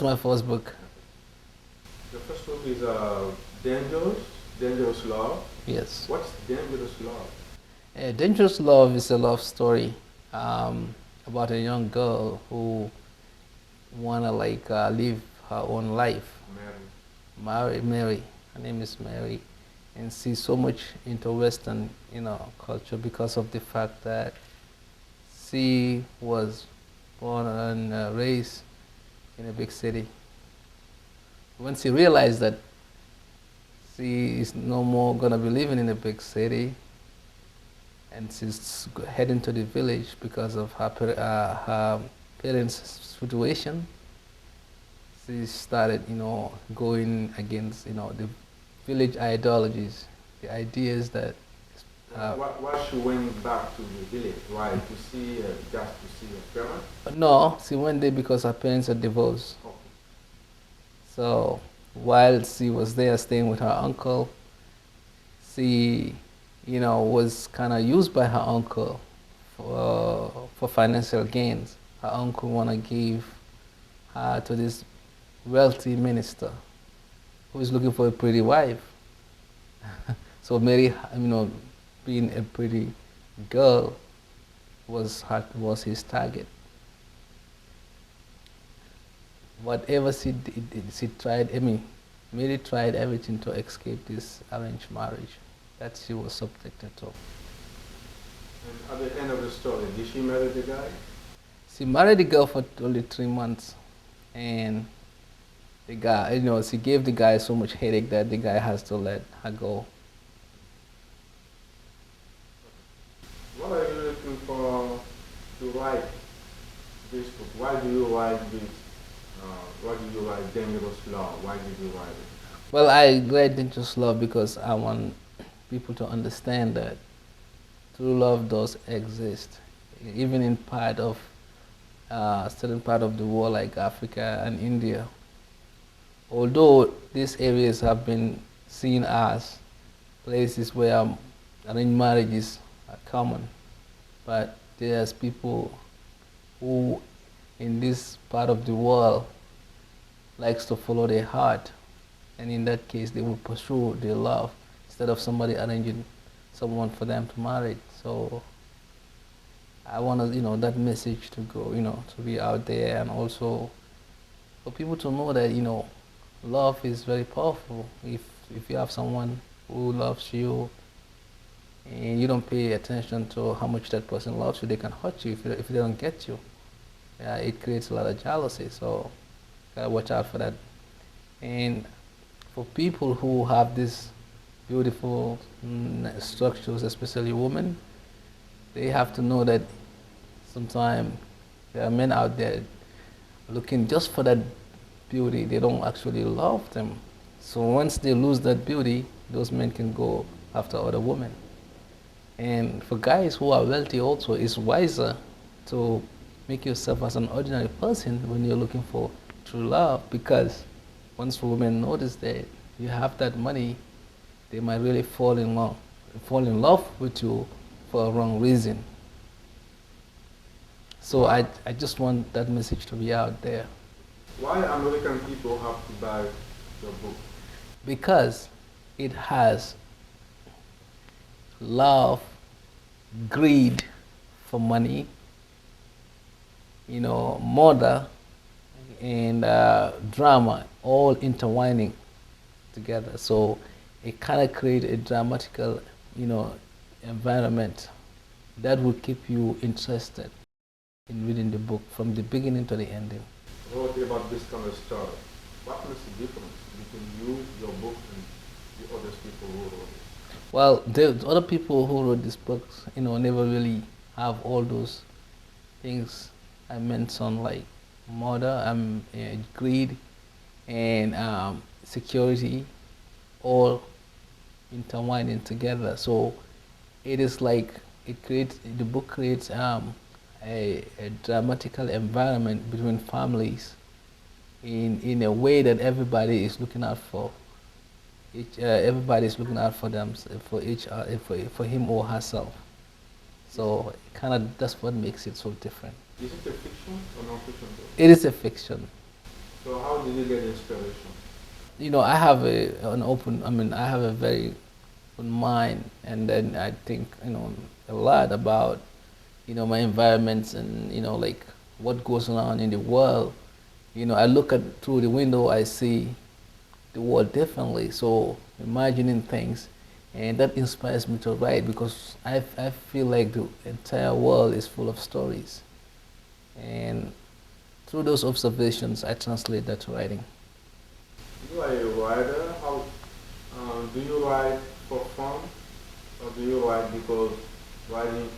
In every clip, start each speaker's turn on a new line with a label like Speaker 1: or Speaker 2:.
Speaker 1: That's my first book.
Speaker 2: The first book is Dangerous, Dangerous Love.
Speaker 1: Yes.
Speaker 2: What's Dangerous Love?
Speaker 1: Dangerous Love is a love story um, about a young girl who wanna live her own life. Mary. Her name is Mary, and she's so much into Western, culture because of the fact that she was born and raised in a big city. When she realized that she is no more gonna be living in a big city, and she's heading to the village because of her parents' situation. She started, going against, the village ideologies, the ideas that.
Speaker 2: Why she went back to the village? Why? To see, just to see her parents?
Speaker 1: No, she went there because her parents are divorced.
Speaker 2: Okay.
Speaker 1: So while she was there staying with her uncle, she, was kind of used by her uncle for financial gains. Her uncle want to give her to this wealthy minister who is looking for a pretty wife. So Mary, being a pretty girl, was his target. Whatever she did, she tried. Mary tried everything to escape this arranged marriage that she was subjected to.
Speaker 2: And at the end of the story, did she marry the guy?
Speaker 1: She married the girl for only 3 months, and the guy, she gave the guy so much headache that the guy has to let her go.
Speaker 2: What are you looking for to write this book? Why do you write this? Why do you write Dangerous Love? Why did you write it?
Speaker 1: Well, I write Dangerous Love because I want people to understand that true love does exist, even in certain part of the world like Africa and India. Although these areas have been seen as places where arranged marriages are common, but there's people who in this part of the world likes to follow their heart, and in that case they will pursue their love instead of somebody arranging someone for them to marry. So I want to, that message to go, to be out there, and also for people to know that, love is very powerful. If you have someone who loves you and you don't pay attention to how much that person loves you, they can hurt you if they don't get you. Yeah, it creates a lot of jealousy. So gotta watch out for that. And for people who have these beautiful structures, especially women, they have to know that sometimes there are men out there looking just for that beauty. They don't actually love them. So once they lose that beauty, those men can go after other women. And for guys who are wealthy also, it's wiser to make yourself as an ordinary person when you're looking for true love, because once women notice that you have that money, they might really fall in love with you for a wrong reason. So I just want that message to be out there.
Speaker 2: Why American people have to buy your book?
Speaker 1: Because it has love, greed for money, murder, and drama all intertwining together. So it kind of creates a dramatical, environment that will keep you interested in reading the book from the beginning to the ending.
Speaker 2: What about this kind of story? What makes the difference between you, your book, and the other people who wrote it?
Speaker 1: Well, the other people who wrote these books, never really have all those things I mentioned, like murder, greed, and security, all intertwining together. So it is like the book creates a dramatical environment between families in a way that everybody is looking out for everybody is looking out for them, for him or herself. So kind of that's what makes it so different.
Speaker 2: Is it a fiction or non-fiction book?
Speaker 1: It is a fiction.
Speaker 2: So how did you get inspiration?
Speaker 1: I have an open, I have a very open mind, and then I think, a lot about, my environments and, like what goes on in the world. I look at through the window, I see the world differently. So imagining things, and that inspires me to write because I feel like the entire world is full of stories. And through those observations, I translate that to writing.
Speaker 2: You are a writer. How do you write for fun, or do you write because writing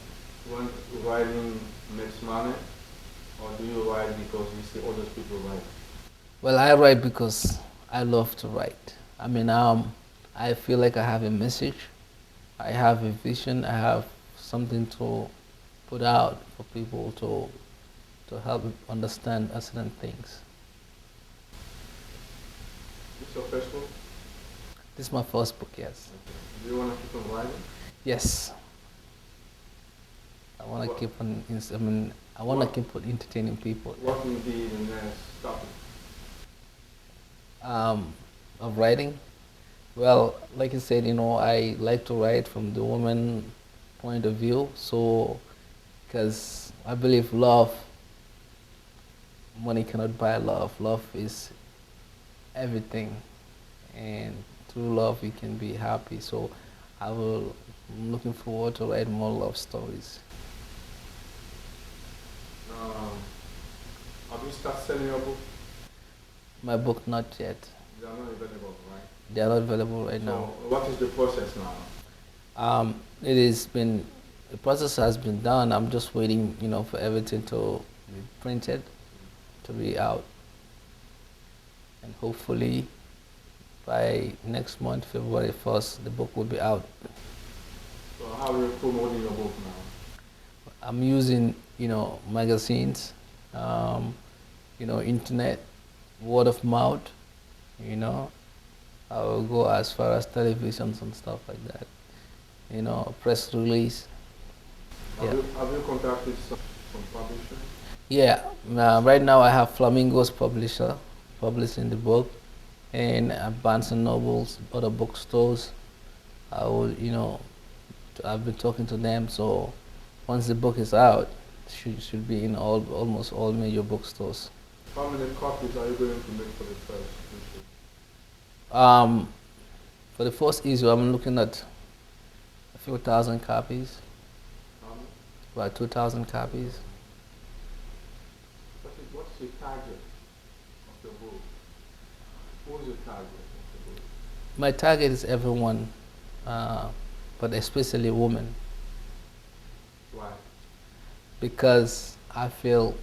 Speaker 2: when writing makes money, or do you write because you see other people write?
Speaker 1: Well, I write because I love to write. I feel like I have a message, I have a vision, I have something to put out for people to help understand certain things.
Speaker 2: This is your first book.
Speaker 1: This is my first book, yes.
Speaker 2: Okay. Do you want to keep on writing?
Speaker 1: Yes, I want to
Speaker 2: What
Speaker 1: keep on. I want to
Speaker 2: what
Speaker 1: keep on entertaining people.
Speaker 2: what will be the next topic?
Speaker 1: Of writing. Well, like I said, I like to write from the woman point of view. So, because I believe love, money cannot buy love. Love is everything, and through love you can be happy. So, I'm looking forward to write more love stories.
Speaker 2: Um, have you started selling your book?
Speaker 1: My book, not yet.
Speaker 2: They are not available, right?
Speaker 1: They are not available right
Speaker 2: So
Speaker 1: now.
Speaker 2: what is the process now?
Speaker 1: It has been, the process has been done. I'm just waiting, for everything to be printed, to be out, and hopefully by next month, February 1st, the book will be out.
Speaker 2: So how are you promoting your book now?
Speaker 1: I'm using, magazines, internet, word of mouth, you know. I will go as far as televisions and stuff like that. Press release.
Speaker 2: Have
Speaker 1: Yeah.
Speaker 2: you contacted some publishers?
Speaker 1: Yeah, right now I have Flamingo's publisher publishing the book, and Barnes and Nobles, other bookstores. I will, I've been talking to them. So once the book is out, should be in almost all major bookstores.
Speaker 2: How many copies are you going to make for the first issue?
Speaker 1: Um, for the first issue, I'm looking at a few thousand copies,
Speaker 2: How many?
Speaker 1: about 2,000 copies.
Speaker 2: What's the target of the book? Who is the target of the book?
Speaker 1: My target is everyone, uh, but especially women,
Speaker 2: Why?
Speaker 1: because I feel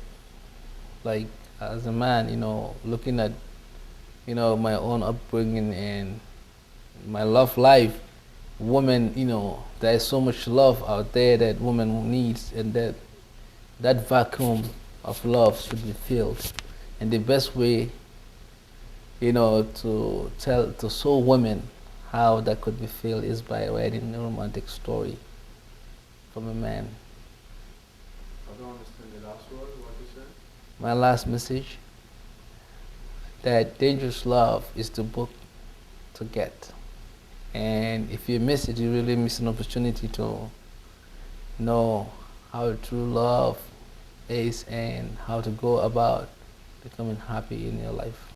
Speaker 1: like as a man, looking at my own upbringing and my love life, women, there is so much love out there that women needs, and that vacuum of love should be filled. And the best way, to show women how that could be filled is by writing a romantic story from a man.
Speaker 2: I don't understand the last word. What you said?
Speaker 1: My last message, that dangerous love is the book to get. And if you miss it, you really miss an opportunity to know how true love is and how to go about becoming happy in your life.